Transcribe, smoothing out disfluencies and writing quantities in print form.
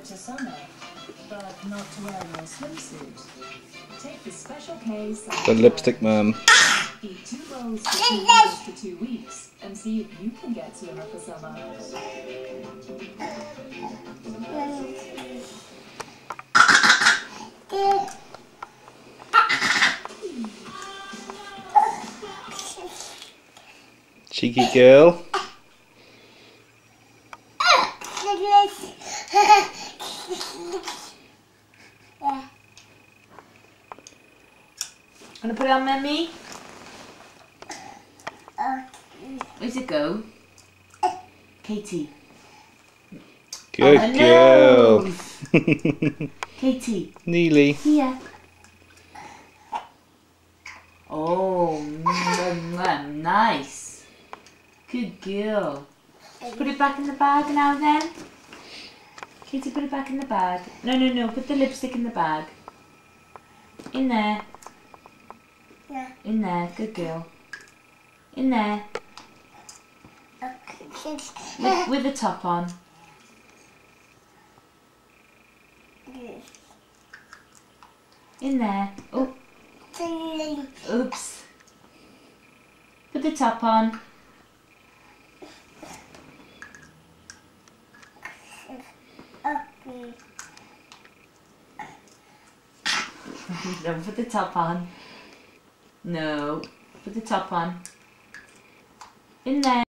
to summer, but not to wear your swimsuit. Take the special case. The lipstick man. Eat 2 bowls for 2 meals for 2 weeks and see if you can get swimmer for summer. Cheeky girl. Wanna put it on Mummy? Where's it go? Katie. Good Oh, girl. nose. Katie. Neely. Here. Oh, nice. Good girl. Put it back in the bag now then. Katie, put it back in the bag. No. Put the lipstick in the bag. In there. Yeah. In there. Good girl. In there. With the top on. In there. Oh. Oops. Put the top on. Don't put the top on. No. Put the top on. In there.